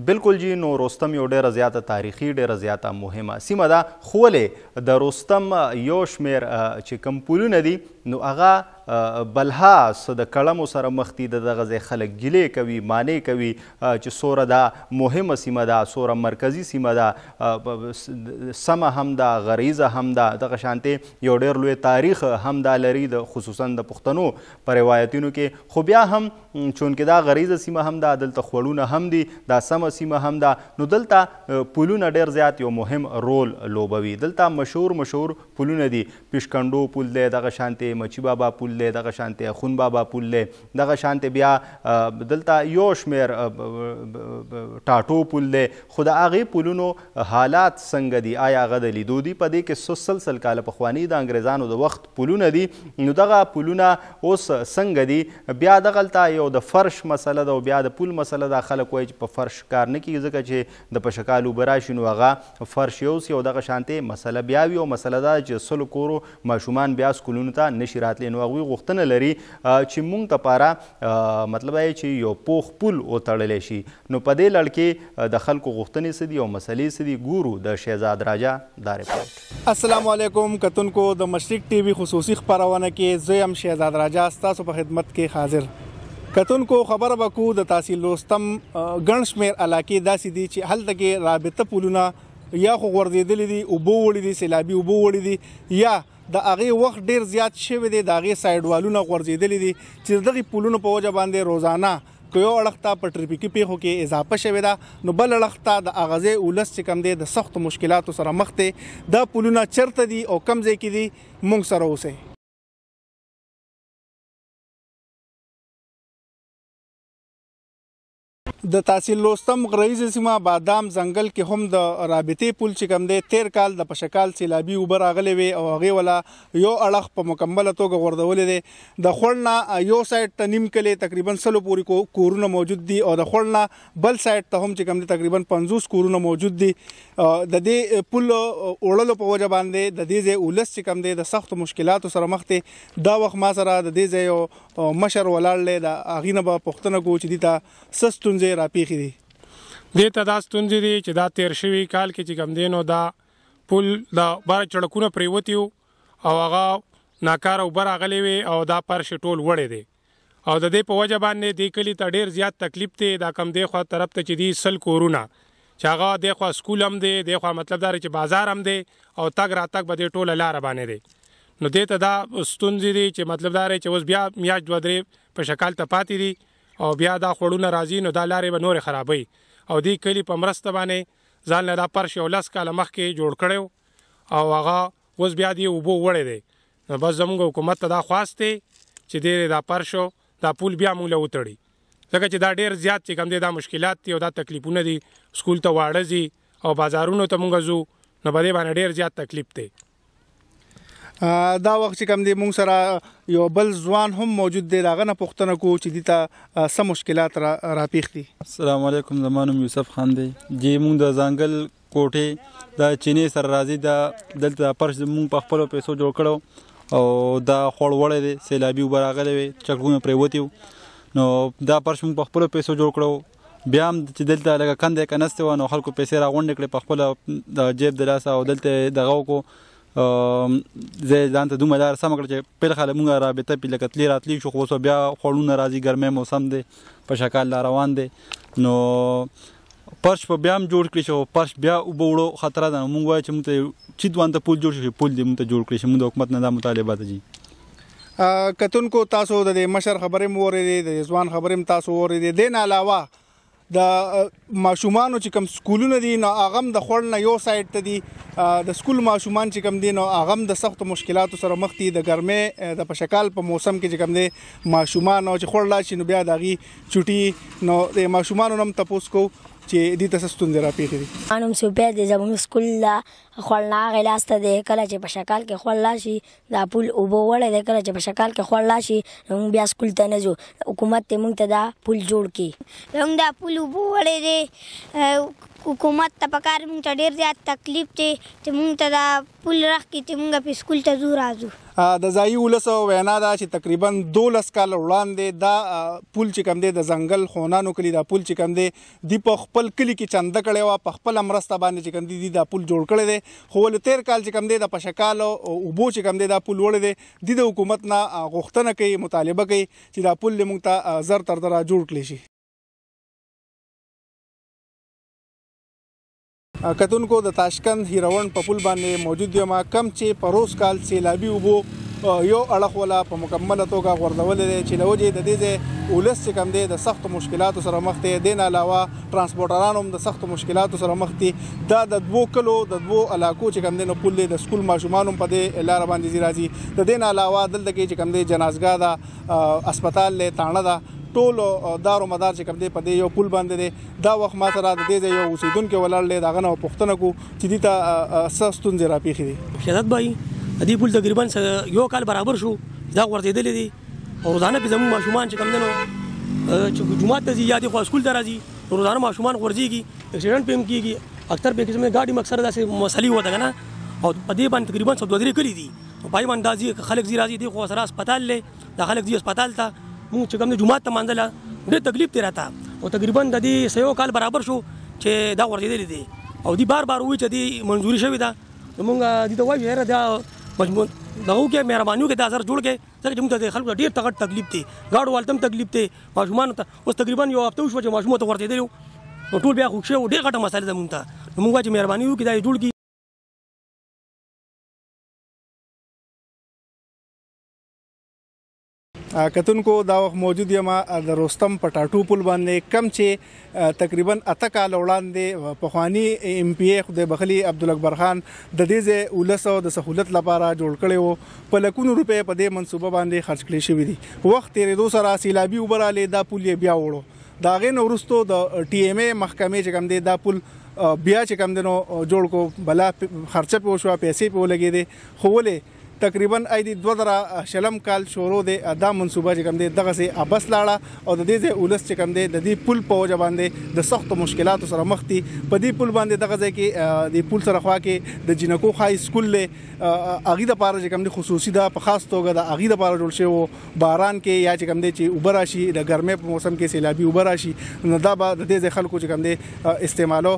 بالکل جی. نو رستم یو ډېره زیاته تاریخي ډېره زیاته مهمه سیمه ده، خو ولې د رستم یو شمېر چې کوم پلونه دي نو هغه بلها څه د کړمو سره مخ دي، د دغه ځای خلک ګیلې کوي، مانې کوي چې څومره دا مهمه سیمه ده، څومره مرکزي سیمه ده، سمه هم ده، غریزه هم ده، دغه شانتې یو ډېر لوی تاریخ هم دا لري د خصوصا د پښتنو په روایتونو کې. خو بیا هم چونکې دا غریزه سیمه هم ده، دلته خوړونه هم دي، دا سمه سیمه هم ده، نو دلته پلونه ډېر زیات یو مهم رول لوبوي. دلته مشهور پلونه دي، پیشکنډو پل دی، دغه شانتې مچی بابا پل دی، دغه شانتې اخون بابا پل دی، دغه شانتې بیا دلته یو شمېر ټاټو پل دی. خو د هغې پلونو حالات څنګه دي؟ آیا هغه د لیدو دي؟ په دې کې سل کاله پخواني د انګریزانو د وخت پلونه دي، نو دغه پلونه اوس څنګه دي؟ بیا دغلته یو د فرش مسله ده او بیا د پل مسله ده. خلک وایي چې په فرش کار نه کېږي ځکه چې د پشکال اوبه راشي نو هغه فرش یوسي، او دغه شانتې مسله بیا وي، او مسله ده چې سلو کورو ماشومان بیا سکولونو ته نشي راتلی. نو هغوی غوښتنه لري چې موږ دپاره مطلب دی چې یو پوخ پل وتړلی شي. نو په دې لړ کې د خلکو غوښتنې څه دي او مسلې څه دي؟ ګورو د شهزاد راجا دا رپورټ. السلام علیکم کتونکو، د مشرق ټي وي خصوصي خپرونه کې زه یم شهزاد راجا ستاسو په خدمت کې حاضر. کتونکو خبره به کو د تحصیل رستم ګڼ شمېر علاقې داسې دي چې هلته کې رابطه پلونه یا خو غورځېدلي دي، اوبه وړي دي، سیلابي اوبه وړي دي، یا د هغې وخت ډېر زیات شوی دی، د هغې سایډ والونه غورځېدلي دي چې د دغې پلونو په وجه باندې روزانه که یو اړخ ته په ټرافیکي پیښو کې اضافه شوې ده، نو بل اړخ ته د هغه ځای ولس چې کوم دی د سختو مشکلاتو سره مخ دی. دا پلونه چېرته دي او کوم ځای کې دي؟ موږ سره اوسئ. د تحصیل رستم غرایزه سیمه بادام ځنګل کې هم د رابطې پل چې کوم دی تیر کال د پشکال سیلابي اوبه راغلې وې او هغې ولا یو اړخ په مکمله توګه غورځولی دی. د خوړ نه یو سایډ ته نیم کلې تقریبا 100 پورې کورونه موجود دي، او د خوړ نه بل سایډ ته هم چې کوم دی تقریبا 50 کورونه موجود دي. د دې پل وړلو په وجه باندې د دې ځای ولس چې کوم دی د سختو مشکلاتو سره مخ دی. دا وخت ما سره د دې ځای یو مشر ولاړ دی، د هغې نه به پوښتنه کوو چې دې ته څه ستونزې راپېښې دي. دې ته دا ستونزې دي چې دا تیر شوي کال کې چې کوم دی نو دا پل د باره چړکونه پرېوتي وو او هغه ناکاره اوبه راغلې وې او دا فرش ټول وړی دی، او د دې په وجه باندې دې کلي ته ډېر زیات تکلیف دی. دا کم دی خوا طرف ته چې دي 100 کورونه چې هغه دې خوا سکول هم دی، دې خوا مطلب دا چې بازار هم دی، او تګ راتګ به دې ټوله لاره باندې دی. نو دې ته دا ستونزې دي چې مطلب دا چې اوس بیا میاشت 2-3 په شکال ته پاتې دي، او بیا دا خوړونه راځي نو دا لارې به نورې خرابوي. او دې کلي په مرسته باندې ځان له دا فرش یو 10 کاله مخکې جوړ کړی او هغه اوس بیا دې اوبه وړی دی. نو بس زموږ حکومت ته دا خواست دی چې دې دا فرش دا پول بیا موږ له وتړي، ځکه چې دا ډېر زیات چې کوم دی دا مشکلات دي او دا تکلیفونه دي. سکول ته واړه ځي او بازارونو ته موږ ځو، نو په دې باندې ډېر زیات تکلیف دی. دا وخت چې کوم دی موږ سره یو بل ځوان هم موجود دی، د هغه نه پوښتنه کوو چې دې ته څه مشکلات راپېښ دي. السلام علیکم، زما نوم یوسف خان دی. جی موږ د ځنګل کوټې د چینې سره راځي، دا دلته فرش موږ په خپلو پیسو جوړ کړو او دا خوړ وړی دی، سیلابي اوبه راغلی وې، چکرونه پرېوتي وو، نو دا فرش موږ په خپلو پیسو جوړ کړو. بیا هم چې دلته لږه کنده یې کنستې وه نو خلکو پیسې راغونډې کړې په خپله د جیب د لاسه، او دلته دغه وکړو زه ځان ته دومره لاره سمه کړه چې پیل خاله مونږ رابطه پې لکه تلې راتلې شو، خو اوس بیا خوړونه راځي، ګرمی موسم دی، په شکال لا روان دی، نو فرش به بیا هم جوړ کړي شي. فرش بیا اوبه وړو خطره ده، نو مونږ وایو چې مونږ ته چیت وانته پول جوړ شي، پول دې مونږ ته جوړ کړي شي. مونږ د حکومت نه دا مطالبه ده. جی کتونکو تاسو د مشر خبرې مو اورېدې، د ځوان خبرې هم تاسو اورېدې. دې نه علاوه د ماشومانو چې کوم سکولونه دي نو هغه هم د خوړ نه یو سایډ ته دي، د سکول ماشومان چې کوم دي نو هغه هم د سختو مشکلاتو سره مخ دي. د ګرمۍ د پشکال په موسم کې چې کوم دی ماشومان او چې خوړ لا شي نو بیا د هغې چوټي، نو د ماشومانو نه هم تپوس کوو چې دې ته څه ستونزې راپېښې دي. انم سپیر دی زموږ سکول لا خوړ نه هغې لاسته دی، کله چې په شکال کې خوړ لا شي دا پول اوبه وړی دی، کله چې په شکال کې خوړ لا شي نو موږ بیا سکول ته نه ځو. حکومت ته موږ ته دا پول جوړ کړي. موږ دا پول اوبه وړی دی، حکومت ته پکار موږ ته ډېر زیات تکلیف دی چې موږ ته دا پول راکړي چې موږ په سکول ته ځو راځو. د ځایي ولسو وینا ده چې تقریبا 12 کال وړاندې دا پل چې کوم دی د ځنګل خونانو کلي دا پل چې کوم دی دی په خپل کلي کې چنده کړی وه په خپله مرسته باندې چې کوم دی دا پل جوړ کړی دی خو ولې تېر کال چې کوم دی د پشکال اوبو چې کوم دی دا پل وړی دی د حکومت نه غوښتنه کوي مطالبه کوي چې دا پل موږ ته زر تر زره جوړ کړی شي. کتونکو د تاشکند هیروند په پل باندې موجود یم کم چې په روز کال سیلابي اوبو یو اړخ ولا په مکمله توګه غورځولی دی چې له وجې د دې ځای ولس چې کوم دی د سختو مشکلاتو سره مخ دی. دې نه علاوه ټرانسپورټران هم د سختو مشکلاتو سره مخ دي. دا د 2 کلو د 2 علاقو چې کوم دی نو پل دی د سکول ماشومان هم په دې لاره باندې ځي راځي. د دې نه علاوه دلته کې چې کوم دی جنازګاه ده اسپتال دی تاڼه ده ټول دار و مدار چې کوم دی په دې یو پل باندې دی. دا وخت ما سره د دې ځای یو اوسېدونکی ولاړ دی د هغه نه پوښتنه کوو چې دې ته څه ستونزې راپېښې دي. شهادت بھائی د دې پل تقریبا یو کال برابر شو دا غورځېدلی دی او روزانه پې زموږ ماشومان چې کوم دی نو چې جومات ته ځي یا دې خوا سکول ته راځي روزانه ماشومان غورځېږي اکسیډنټ پې هم کېږي. اکثر پې قسم ګاډي مکسر داسې مسلې وته که نه او په دې باندې تقریبا 2-3 کلي دي پای باندې دا ځي خلک ځي راځي دې خوا سره اسپتال دی دا خلک ځي اسپتال ته مونږ چې کوم دی جومات ته مانځله ډېر تکلیف دی راته او تقریبا د دې یو کال برابر شو چې دا غورځېدلی دی او دی بار بار وایي چې دې منظوري شوې ده نو مونږ دې ته وایو یاره دا دغه وکړئ مهرباني وکړئ دا زر جوړ کړئ ځکه چې موږ ته د خلکو ته ډېر تغټ تکلیف دی ګاډو والته هم تکلیف دی ماشومانو ته اوس تقریبا یو هفته وشوه چې ماشومو ته غورځېدلی وو نو ټول بیا خوږ شوي ډېر غټه مسله ده موږ ته نو موږ وایو چې مهرباني وکړي دا یې جوړ کړي. کتونکو دا وخت موجود یم د رستم په ټاټو پل باندې کم چې تقریبا 8 کال وړاندې پخواني ایم پی ای خدای بخلي عبدالاکبر خان د دې ځای ولسو د سهولت لپاره جوړ کړی وو په لکونو روپۍ په دې منصوبه باندې خرج کړي شوي دي. وخت تېرېدو سره سیلابي اوبه رالې دا پل یې بیا وړو د هغې نه وروستو د ټي ایم ای محکمې چې کوم دی دا پل بیا چې کوم دی نو جوړ کو بلا خرچه پې وشوه پیسې پې ولګېدې خو ولې تقریبا ایدي 2000 کال شروع دی دا منصوبه چې کوم دی دغسې ابس لاړه او د دې ځای ولس چې کوم دی د دې پل په وجه باندې د سختو مشکلاتو سره مخ دي. په دې پل باندې دغه ځای کې د پل سره خوا کې د جنکو های سکول دی هغې دپاره چې کوم دی خصوصي ده په خاص توګه د هغې دپاره جوړ شوی باران کې یا چې کوم دی چې اوبه راشي د ګرمۍ په موسم کې سیلابي اوبه راشي نو دا به د دې ځای خلکو چې کوم دی استعمالو.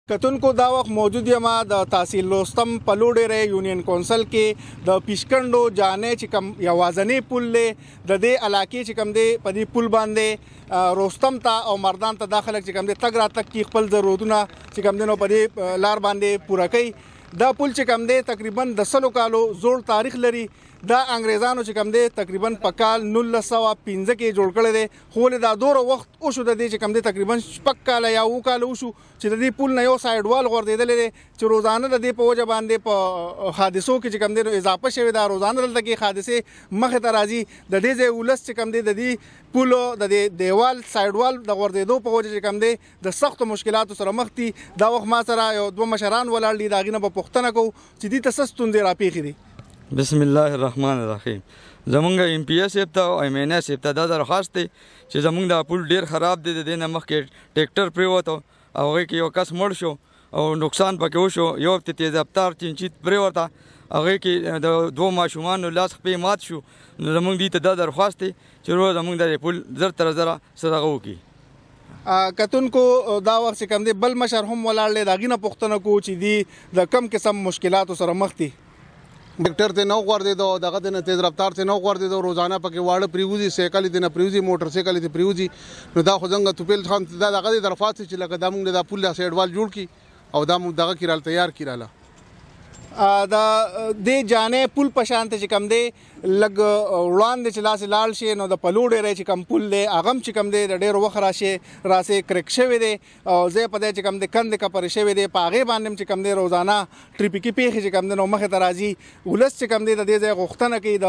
کتونکو دا وخت موجود یم د تحصیل رستم په لوډېری یونین کونسل کې د پیشکنډو جانې چې کوم یوازنی پل دی د دې علاقې چې کوم دی په دې پل باندې رستم ته او مردان ته دا خلک چې کوم دی تګ راتګ کې خپل ضرورتونه چې کوم دی نو په دې لار باندې پوره کوي. دا پل چې کوم دی تقریبا د 100 کالو زوړ تاریخ لري. دا انګریزانو چې کوم دی تقریبا په کال 1915 کې جوړ کړی دی خو ولې دا دوره وخت وشو د دې چې کوم دی تقریبا 6 کاله یا 7 کاله وشو چې د دې پل نه یو سایډ وال غورځېدلی دی چې روزانه د دې په وجه باندې په حادثو کې چې کوم دی اضافه شوې ده روزانه دلته کې حادثې مخې ته راځي. د دې ځای ولس چې کوم دی د دې پولو د دې دیوال سایډ وال د غورځېدو په وجه چې کوم دی د سختو مشکلاتو سره مخ دي. دا وخت ما سره یو 2 مشران ولاړ دي د هغې نه به پوښتنه کوو چې دې ته څه ستونزې راپېښې دي. بسم الله الرحمن الرحیم. زمونږ ایم پی ایس صاحب ته او ایم این ایس صاحب ته دا درخواست دی چې زمونږ دا پل ډېر خراب دی د دې نه مخکې ټریکټر پرېوت او هغې کې یو کس مړ شو او نقصان پکې وشو یو تیز رفتار چینچیت پرېوته هغې کې د 2 ماشومانو لاس خپې مات شو نو زمونږ دې ته دا درخواست دی چې روز زمونږ د پل زر تر زره څه دغه وکړي. کتونکو دا وخت چې کوم دی بل مشر هم ولاړ دی د هغې نه پوښتنه کوو چې دی د کم قسم مشکلاتو سره مخ دي. ټریکټر ته نه غورځېدو دغه ته نه تیز رفتار ته نه غورځېدو روزانه پکې واړه پریوځي سایکل ته نه پریوځي موټر سایکل ته پریوځي نو دا خو څنګه توپیل خان دا دغه درخواست چې لکه دا موږ د پل سایډ وال جوړ کړي او دا موږ دغه کیرال تیار کړاله. د دې جانې پل په شان ته چې کوم دی لږ وړاندې چې لاس لاړ شي نو د په لوډېری چې کوم پل دی هغه هم چې کوم دی د ډېر وخت راسې کرک شوی دی او ځای په دی چې کوم دی کندې کپرې شوی دی په هغې باندې هم چې کوم دی روزانه ټریفیکي پیښې چې کوم دی نو مخې ته راځي. ولس چې کوم دی د دې ځای غوښتنه کوي د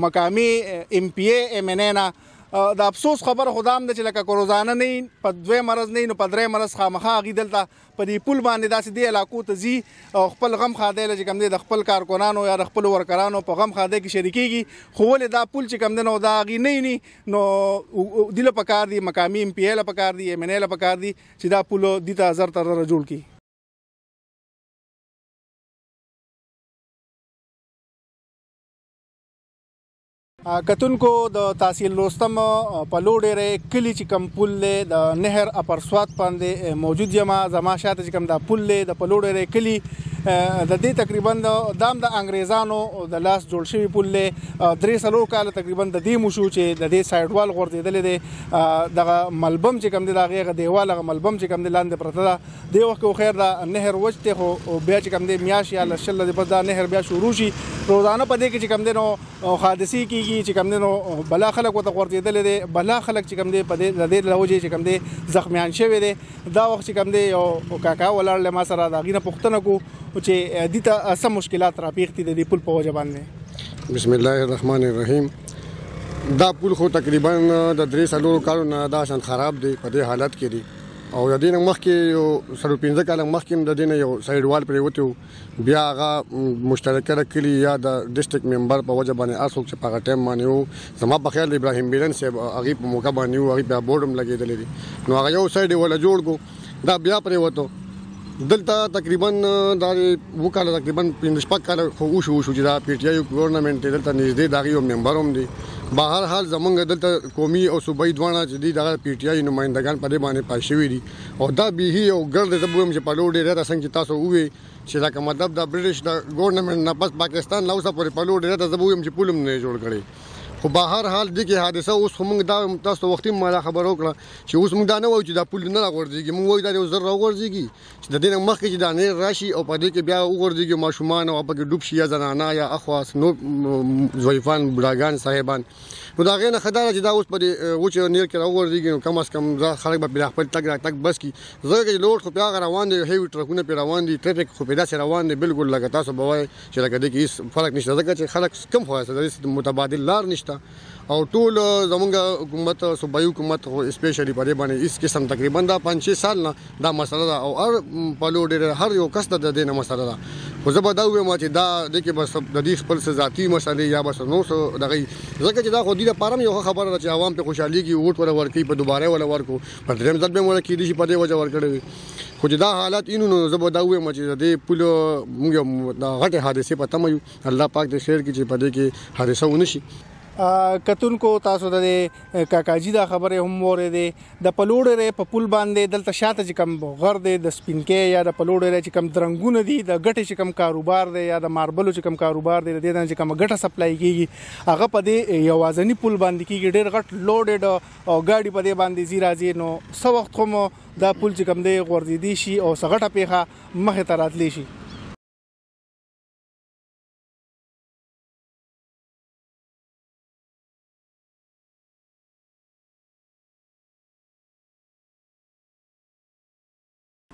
مقامي ایم پی ای ایم این ای نه د افسوس خبره خو دا هم ده چې لکه که روزانه نه په 2 مرض نه نو په 3 مرض خامخا هغوی دلته په دې پل باندې داسې دې علاقو ته ځي او خپل غم ښادی له چې کوم دی د خپل کارکنانو یا د خپلو ورکرانو په غم ښادی کې شریکېږي خو ولې دا پل چې کوم دی نو دا هغوی نه نو دې له پکار دي مقامي ایم پی ای له پکار دي ایم این ای له پکار دي چې دا پل دې ته زر تر زره جوړ کړي. کتونکو د تحصیل لوستم په لوډېرې کلي چې کوم پل دی د نهر اپر سوات باندې موجود یم. زما شاته چې کوم دا پل دی د په لوډېرې کلي د دې تقریبا دام د انګریزانو د لاس جوړ شوي پل دی. 3 کاله تقریبا د دې مو شو چې د دې سایډ وال غورځېدلی دی. دغه ملبم چې کوم دی د هغې دیوال هغه ملبم چې کوم دی لاندې پرته ده. دې وخت کې خو خیر دا نهر وچ دی خو بیا چې کوم دی میاشت یا لس شل بس دا نهر بیا شروع شي. روزانه په دې کې چې کوم دی نو حادثې کېږي چې کوم دی نو بلا خلک ورته غورځېدلی دی. بلا خلک چې کوم دی په دې له وجې چې کوم دی زخمیان شوي دی. دا وخت چې کوم دی یو کاکا ولاړ دی ما سره د هغې نه پوښتنه کړو چې دې ته څه مشکلات راپېښ دي د دې پل په وجه باندې. بسم الله الرحمن الرحیم. دا پل خو تقریبا د 3 کالو نه دا شان خراب دی په دې حالت کې دی او د دې نه مخکې یو 15 کاله مخکې د دې نه یو سایډ وال پرېوتی و. بیا هغه مشترکه کلي یا د ډسټرکټ ممبر په وجه باندې هر څوک چې په هغه ټایم باندې و زما په خیال ابراهیم بیرن صاحب هغې په موقع باندې و هغې بیا بورډ هم لګېدلی دی نو هغه یو سایډ یې وله جوړ کړو. دا بیا پرېوتو دلته تقریبا دا 2 کاله تقریبا 15 کاله خو وشو چې دا پی ټي آی ګورنمنټ دلته نږدې د هغې یو ممبر هم دی. بهر حال زمونږ دلته قومي او صوبایي دواړه چې دي دغه پی ټي آی نمایندګان په دې باندې پاس شوي دي او دا بیخي یو ګرد زه به وایم چې په لوډ ایریا ته څنګه چې تاسو ووایئ چې لکه مطلب د برټش د ګورنمنټ نه بس پاکستان لا اوسه پورې په لوډ ایریا ته زه به وایم چې پل هم نه جوړ کړی. خو بهر حال دې کې حادثه اوس خو موږ دا تاسو وختي ما خبره وکړه چې اوس موږ دا نه وایو چې دا پل نه راغورځېږي. موږ وایو دا یو زر راغورځېږي چې د دې نه مخکې چې دا نهر راشي او په دې کې بیا وغورځېږي ماشومان او پکې ډوب شي یا زنانه یا اخواس نور ضعیفان بوډاګان صاحبان. نو د هغې نه ښه دا ده چې دا اوس په دې وچ نهر کې راوغورځېږي نو کم از کم خلک به پرې خپل تګ راتګ بس کړي. ځکه چې لوډ خو پرې هغه روان دی هیوي ټرکونه پرې روان دي ټرافیک خو پرې داسې روان دی بالکل لکه تاسو به وایئ چې لکه دې کې هېڅ فرق نشته ځکه چې خلک کم خو هسته متبادل لار نشته او ټول زمونږ حکومت صوبایي حکومت خو اسپیشلی په دې باندې هېڅ قسم تقریبا دا 5-6 سال نه دا مسله ده او هر په لوډ هر یو کس ته د دې نه مسله ده. خو زه به دا ووایم چې دا دې کې بس د دې خپل څه ذاتي مسلې یا بس نور څه دغه ځکه چې دا خو دې لپاره هم یو ښه خبره ده چې عوام پرې خوشحالېږي ووټ وله ورکوي په دوباره وله ورکړو په درېیم ځل به یې وله کېدای شي په دې وجه ورکړی وي. خو چې دا حالات اینو نو زه به دا ووایم چې د دې پل موږ یو د غټې حادثې په تمه یو. الله پاک دې خیر کړي چې په دې کې حادثه ونه شي. کتونکو تاسو د کاکاجي دا خبرې هم واورېدې. د پلوډرې په پل باندې دلته شاته چې کوم غر دی د سپینکۍ یا د پلوډرې چې کوم درنګونه دي د ګټې چې کوم کاروبار دی یا د ماربلو چې کوم کاروبار دی د دې نه چې کوم ګټه سپلای کېږي هغه په دې یوازني پل باندې کېږي. ډېر غټ لوډډ او ګاډي په دې باندې ځي راځي نو څه وخت خو دا پل چې کوم دی غورځېدی شي او څه غټه پیښه مخې ته راتلی شي.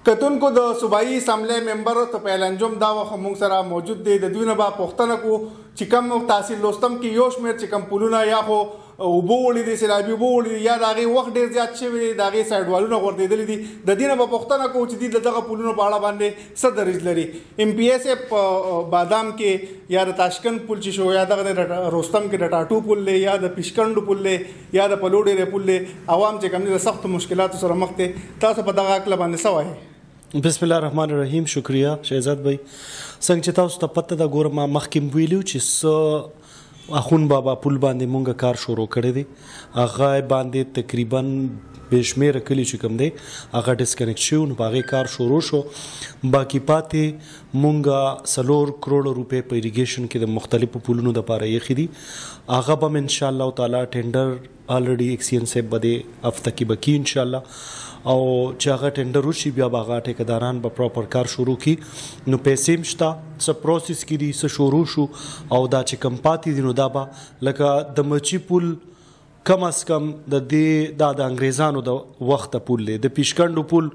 کتونکو د صوبایي اسمبلی ممبر توفیل انجم دا وخت موږ سره موجود دی. د دوی نه به پوښتنه کوو چې کوم تحصیل لوستم کې یو شمېر چې کوم پلونه یا خو اوبه وړي دي سیلابي اوبه وړي دي یا د هغې وخت ډېر زیات شوی دی د هغې سایډ والونه غورځېدلي دي. د دې نه به پوښتنه کوو چې دوی د دغه پلونو په اړه باندې څه دریځ لري. MPS په بادام کې یا د تاشکند پل چې شو یا دغه د روستم کې د ټاټو پل دی یا د پیشکنډو پل دی یا د پلوډېرې پل دی عوام چې کوم دي د سختو مشکلاتو سره مخ دي. تاسو په دغه هکله باندې څه وایئ؟ بسم الله الرحمن الرحیم. شکریہ شهزاد بھائی. څنګه چې تاسو ته پته ده ګوره ما مخکې ویلو چې څه اخون بابا پل باندې مونږ کار شروع کړی دی. هغه باندې تقریبا بېشمېره کلي چې کوم دی هغه ډسکنیکټ شوي نو په هغې کار شروع شو. باقي پاتې مونږ 4 کروڑ روپۍ په اریګیشن کې د مختلفو پلونو دپاره ایښي دي. هغه به م انشاءالله تعالی ټینډر الریډي اکسین صاحب به دې هفته کې به کي انشاءالله او چې هغه ټینډر وشي بیا به هغه ټیکهداران به پراپر کار شروع کړي. نو پیسې هم شته څه پروسس کې دي څه شروع شو او دا چې کم پاتې دي نو دا به لکه د مچي پل کم از کم د دې دا د انګریزانو د وخته پل دی. د پیشکنډو پل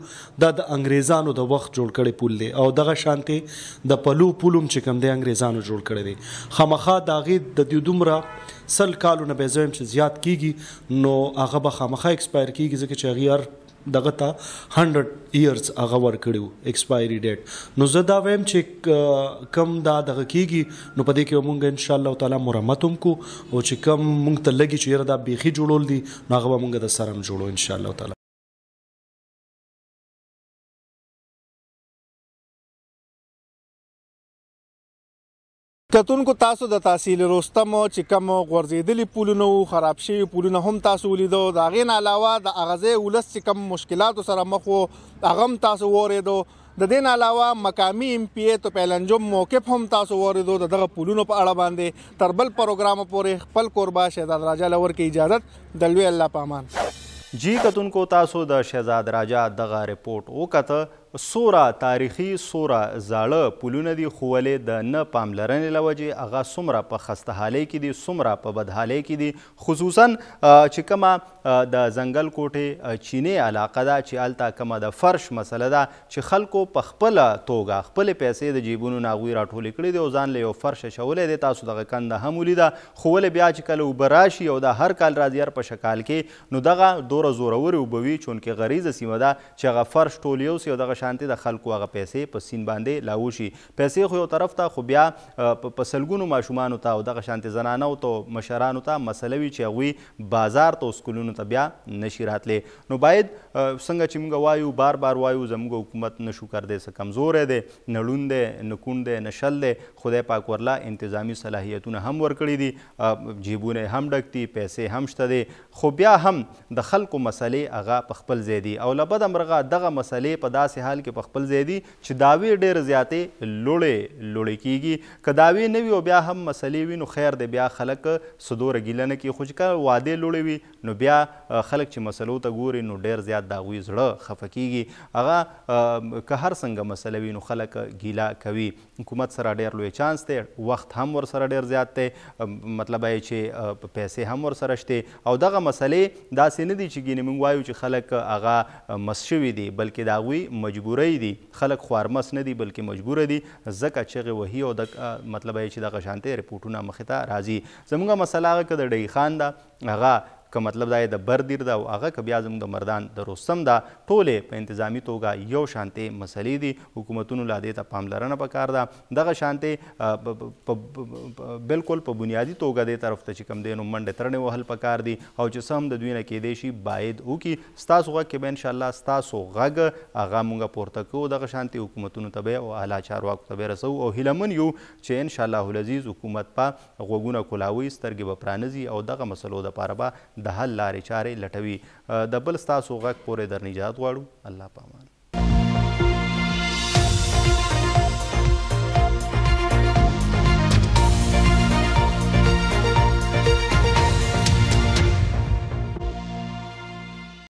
دا د انګریزانو د وخت جوړ کړی پل دی او دغه شانتې د پلو پل هم چې کوم دی انګریزانو جوړ کړی دی. خامخا د هغې د دې دومره 100 کالو نه به زه وایم چې زیات کېږي نو هغه به خامخا ایکسپایر کېږي ځکه چې هغې هر دغه ته 100 ایئرز هغه ورکړي وو ایکسپایري ډیټ. نو زه دا وایم چې کم دا دغه کېږي نو په دې کې به مونږ انشاءالله تعالی مرمت هم کو او چې کم مونږ ته لګي چې یاره دا بیخي جوړول دي نو هغه به مونږ د سره هم جوړو انشاءالله تعالی. کتونکو تاسو د تحصیل رستم چې کوم غورځېدلي پولونه وو خراب شوي پولونه هم تاسو ولیدو د هغې نه علاوه د هغه ځای ولس چې کوم مشکلاتو سره مخ وو هغه هم تاسو واورېدو د دې نه علاوه مقامي ایم پی ای توفیل انجم موقف هم تاسو واورېدو د دغه پولونو په اړه باندې تر بل پروګرامه پورې خپل کوربه شهزاد راجا له ورکړي اجازت د لوی الله په امان جی کتونکو تاسو د شهزاد راجا دغه رپورټ وکته سوره تاریخي سوره زاړه پولونه دي خو ولې د نه پاملرنې له وجې هغه څومره په خسته حالۍ کې دي څومره په بد حالۍ کې دي خصوصا چې کومه د ځنګل کوټې چینې علاقه ده چې هلته کومه د فرش مسله ده چې خلکو په خپله توګه خپلې پیسې د جیبونو نه هغوی راټولې کړي دي او ځان له یو فرش اچولی دی تاسو دغه کنده هم ولیده خو ولې بیا چې کله اوبه راشي او دا هر کال راځي هر په شکال کې نو دغه دوره زورورې اوبه وي چونکې غریزه سیمه ده چې هغه فرش ټول یوسي او دغه شانتې د خلکو هغه پیسې په سیند باندې لاوشي پیسې خو یو طرف ته خو بیا په سلګونو ماشومانو ته او دغه شانتې زنانو ته مشرانو ته مسله وي چې هغوی بازار ته سکولونو ته بیا نشي راتلی نو باید څنګه چې موږ وایو بار بار وایو زموږ حکومت نه شکر دی څه کمزوری دی نه ړوند دی نه کوڼ دی نه شل دی خدای پاک ورله انتظامي صلاحیتونه هم ورکړي دي جیبونه هم ډک دي پیسې هم شته دی خو بیا هم د خلکو مسلې هغه په خپل ځای دي او له بده مرغه دغه مسلې په داسې حال کې په خپل ځای دي چې دعوې ډېرې زیاتې لوړې کېږي که دعوې نه وي او بیا هم مسلې وي نو خیر دی بیا خلک څه دوره ګیله نه کوي خو چې کله وعدې لوړې وي نو بیا خلک چې مسلو ته ګوري نو ډېر زیات د هغوی زړه خفه کېږي هغه که هر څنګه مسله وي نو خلک ګیله کوي حکومت سره ډېر لوی چانس دی وخت هم ورسره ډېر زیات دی مطلب یې چې پیسې هم ورسره شته او دغه مسلې داسې نه دي چې ګینې موږ وایو چې خلک هغه مس شوي دي بلکې د هغوی مجبورۍ دي خلک خوارمس نه دي بلکې مجبوره دي ځکه چغې وهي او د مطلب یې چې دغه شانتې رپورټونه مخې ته راځي زموږ مسله هغه که د ډهي خان ده هغه که مطلب دا د بردیر ده او هغه که بیا زموږ د مردان د رستم ده ټولې په انتظامي توګه یو شانتې مسلې دي حکومتونو لا دې ته پاملرنه پکار ده دغه شانتې بالکل په بنیادي توګه دې طرف ته چې کوم دی نو منډې ترڼې وهل پکار دي او چې څه هم د دوی نه کیدی شي باید وکړي ستاسو غږ کې به انشاءالله ستاسو غږ هغه موږ پورته کوو دغه شانتې حکومتونو ته به او اعلی چارواکو ته به رسوو او هیلهمن یو چې انشاءالله العزیز حکومت په غوږونه کلاوي سترګې به پرانیزي او دغه مسلو دپاره به د حل لارې چارې لټوي د بل ستاسو غږ پورې در نجات غواړو الله په امان